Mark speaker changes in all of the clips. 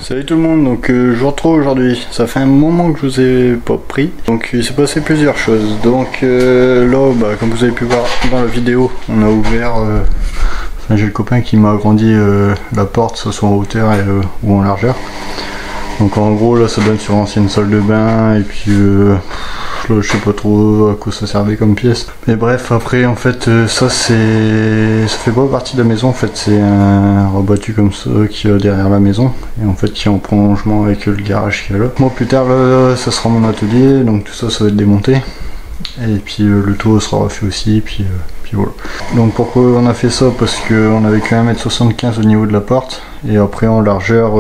Speaker 1: Salut tout le monde, donc je vous retrouve aujourd'hui. Ça fait un moment que je vous ai pas pris, donc il s'est passé plusieurs choses. Donc là, comme vous avez pu voir dans la vidéo, on a ouvert. J'ai le copain qui m'a agrandi la porte, soit en hauteur ou en largeur. Donc en gros là, ça donne sur l'ancienne salle de bain et puis là, je sais pas trop à quoi ça servait comme pièce. Mais bref, après en fait ça fait pas partie de la maison, en fait c'est un rabattu comme ça qui est derrière la maison et en fait qui est en prolongement avec le garage qui est là. Moi plus tard là, ça sera mon atelier, donc tout ça va être démonté et puis le toit sera refait aussi, puis voilà. Donc pourquoi on a fait ça? Parce qu'on avait que 1,75 m au niveau de la porte et après en largeur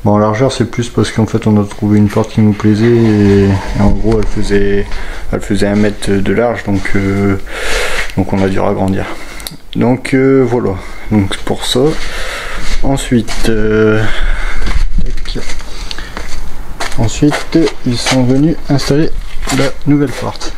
Speaker 1: en largeur c'est plus parce qu'en fait on a trouvé une porte qui nous plaisait et en gros elle faisait 1 mètre de large, donc on a dû agrandir. Donc voilà, donc pour ça. Ensuite ils sont venus installer la nouvelle porte.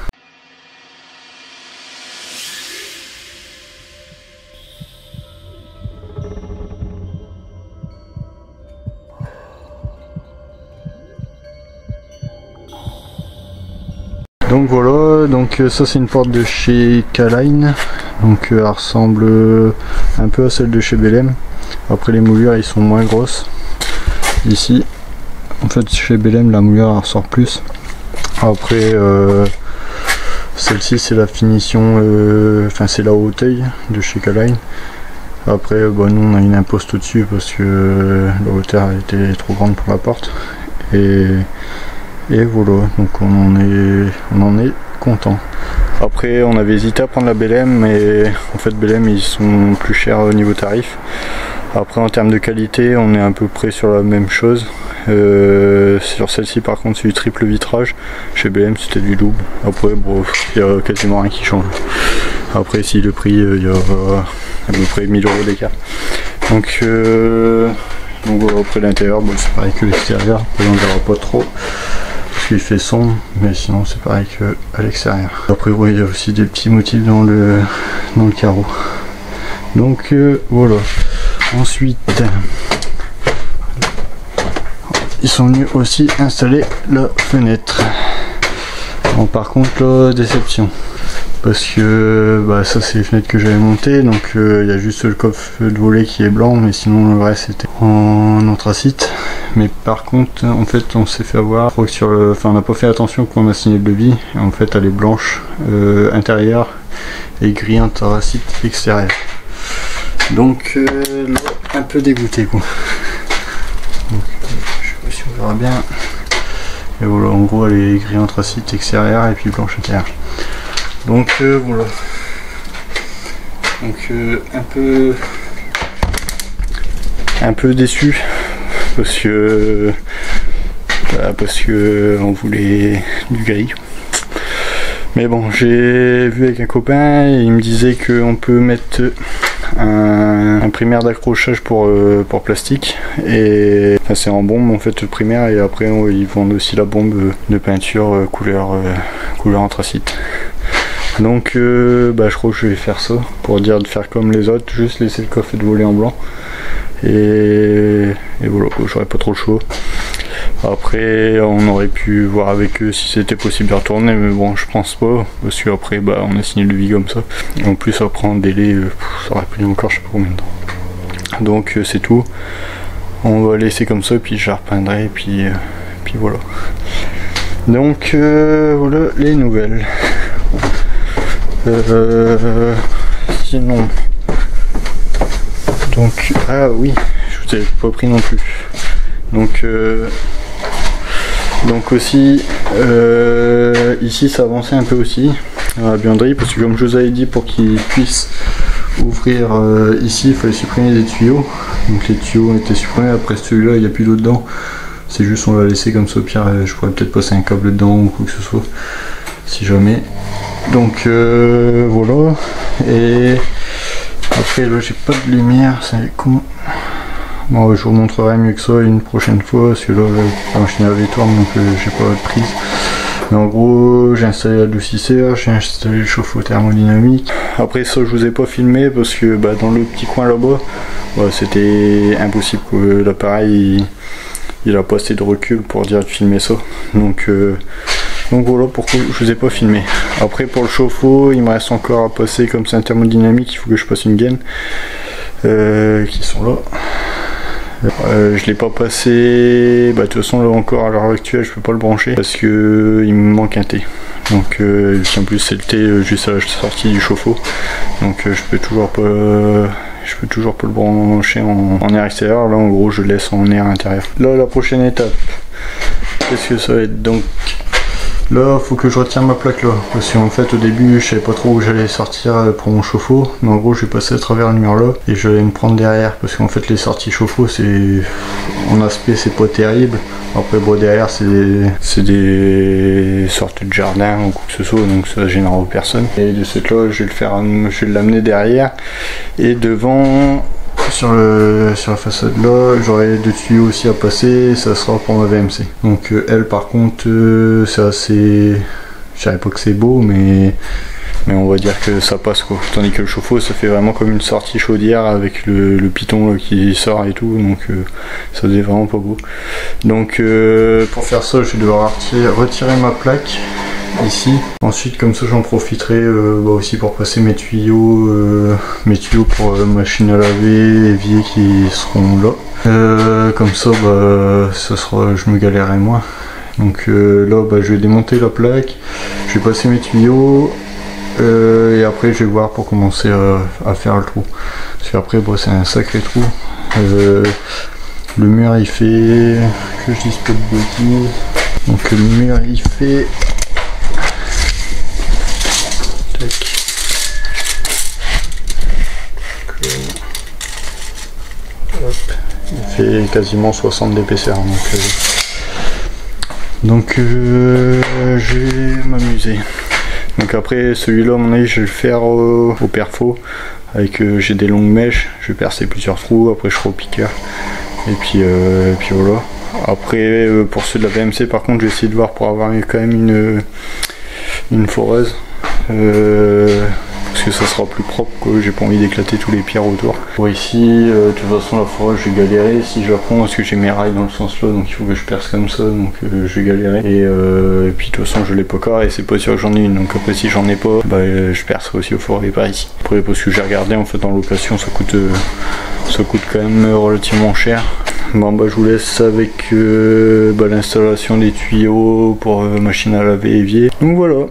Speaker 1: Donc voilà, donc ça c'est une porte de chez K-Line, donc elle ressemble un peu à celle de chez Bellem. Après les moulures ils sont moins grosses. Ici, en fait chez Bellem la moulure elle ressort plus. Après celle-ci c'est la finition, enfin c'est la hauteuil de chez K-Line. Après nous on a une imposte au-dessus parce que la hauteur était trop grande pour la porte. Et voilà, donc on en est content. Après on avait hésité à prendre la Bellem, mais en fait Bellem ils sont plus chers au niveau tarif. Après en termes de qualité on est à peu près sur la même chose. Sur celle-ci par contre c'est du triple vitrage, chez Bellem c'était du double. Après bon, il y a quasiment rien qui change. Après si le prix il y a à peu près 1000 € d'écart. Donc voilà, après l'intérieur c'est pareil que l'extérieur, après on ne verra pas trop. Il fait sombre, mais sinon c'est pareil que à l'extérieur. Après il y a aussi des petits motifs dans le carreau. Donc voilà. Ensuite ils sont venus aussi installer la fenêtre. Bon, par contre là, déception, parce que ça c'est les fenêtres que j'avais montées, donc il y a juste le coffre de volet qui est blanc, mais sinon le reste c'était en anthracite. Mais par contre en fait on s'est fait avoir, on n'a pas fait attention quand on a signé le devis, et en fait elle est blanche intérieure et gris anthracite extérieur. Donc là, un peu dégoûté quoi. Donc, je sais pas si on verra bien. Et voilà, en gros elle est gris anthracite extérieur et puis blanche intérieure. Donc voilà. Donc un peu déçu parce que on voulait du gris. Mais bon, j'ai vu avec un copain et il me disait qu'on peut mettre un primaire d'accrochage pour plastique, et c'est en bombe en fait le primaire, et après ils vendent aussi la bombe de peinture couleur anthracite. Donc je crois que je vais faire ça pour dire de faire comme les autres, juste laisser le coffre de volet en blanc et voilà, j'aurais pas trop chaud. Après on aurait pu voir avec eux si c'était possible de retourner, mais bon je pense pas, parce qu'après on a signé le devis comme ça. En plus après en délai ça aurait pris encore je sais pas combien de temps. Donc c'est tout, on va laisser comme ça, puis je la repeindrai, puis voilà. Donc voilà les nouvelles. Sinon donc ah oui, je vous avais pas pris non plus. Donc aussi ici ça avançait un peu aussi à la buanderie, parce que comme je vous avais dit, pour qu'ils puissent ouvrir ici il fallait supprimer des tuyaux. Donc les tuyaux ont été supprimés. Après celui-là il n'y a plus d'eau dedans, c'est juste on l'a laissé comme ça, au pire je pourrais peut-être passer un câble dedans ou quoi que ce soit si jamais. Donc voilà. Et après là j'ai pas de lumière, c'est con. Bon, je vous montrerai mieux que ça une prochaine fois, parce que là la machine à laver tourne, donc j'ai pas de prise. Mais en gros j'ai installé l'adoucisseur, j'ai installé le chauffe-eau thermodynamique. Après ça je vous ai pas filmé parce que dans le petit coin là-bas c'était impossible que l'appareil il a pas assez de recul pour dire de filmer ça. Donc voilà pourquoi je vous ai pas filmé. Après pour le chauffe-eau il me reste encore à passer, comme c'est un thermodynamique il faut que je passe une gaine qui sont là. Je l'ai pas passé, de toute façon là encore à l'heure actuelle je peux pas le brancher parce que il me manque un T. Donc en plus c'est le T juste à la sortie du chauffe-eau. Donc je peux toujours pas le brancher en air extérieur. Là en gros je laisse en air intérieur. Là la prochaine étape, qu'est-ce que ça va être? Donc là faut que je retire ma plaque là, parce qu'en fait au début je savais pas trop où j'allais sortir pour mon chauffe-eau, mais en gros je vais passer à travers le mur là et je vais me prendre derrière, parce qu'en fait les sorties chauffe-eau c'est en aspect c'est pas terrible. Après derrière c'est des sortes de jardin ou quoi que ce soit, donc ça gênera personne. Et de cette là je vais l'amener derrière, et devant sur la façade là j'aurai 2 tuyaux aussi à passer, ça sera pour ma VMC. Donc elle par contre c'est assez, je dirais pas que c'est beau, mais on va dire que ça passe quoi. Tandis que le chauffe-eau ça fait vraiment comme une sortie chaudière avec le piton là, qui sort et tout, donc ça faisait vraiment pas beau. Donc pour faire ça je vais devoir retirer ma plaque ici. Ensuite comme ça j'en profiterai aussi pour passer mes tuyaux pour machine à laver, évier qui seront là. Comme ça ça sera, je me galérerai moins. Donc là je vais démonter la plaque, je vais passer mes tuyaux et après je vais voir pour commencer à faire le trou. Parce qu'après c'est un sacré trou. Le mur il fait, que je dise pas de bêtises, donc le mur il fait il fait quasiment 60 d'épaisseur, donc je vais m'amuser. Donc après celui-là à mon avis je vais le faire au perfo avec j'ai des longues mèches, je vais percer plusieurs trous, après je ferai au piqueur et puis voilà. Après pour ceux de la VMC par contre je vais essayer de voir pour avoir quand même une foreuse, parce que ça sera plus propre quoi, j'ai pas envie d'éclater tous les pierres autour. Pour ici de toute façon la foreuse je vais galérer si je la prends parce que j'ai mes rails dans le sens là, donc il faut que je perce comme ça, donc je vais galérer, et puis de toute façon je l'ai pas encore et c'est pas sûr que j'en ai une, donc après si j'en ai pas je percerai aussi au forêt par ici. Après parce que j'ai regardé en fait en location ça coûte quand même relativement cher. Bon je vous laisse avec l'installation des tuyaux pour machine à laver, évier. Donc voilà.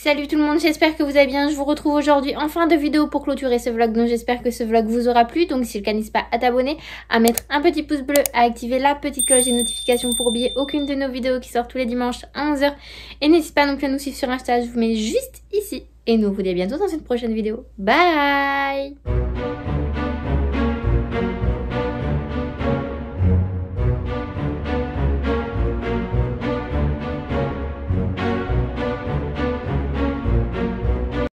Speaker 2: Salut tout le monde, j'espère que vous allez bien. Je vous retrouve aujourd'hui en fin de vidéo pour clôturer ce vlog. Donc j'espère que ce vlog vous aura plu. Donc si le cas, n'hésitez pas à t'abonner, à mettre un petit pouce bleu, à activer la petite cloche des notifications pour oublier aucune de nos vidéos qui sortent tous les dimanches à 11h. Et n'hésitez pas non plus à nous suivre sur Insta, je vous mets juste ici. Et nous, on vous dit à bientôt dans une prochaine vidéo. Bye!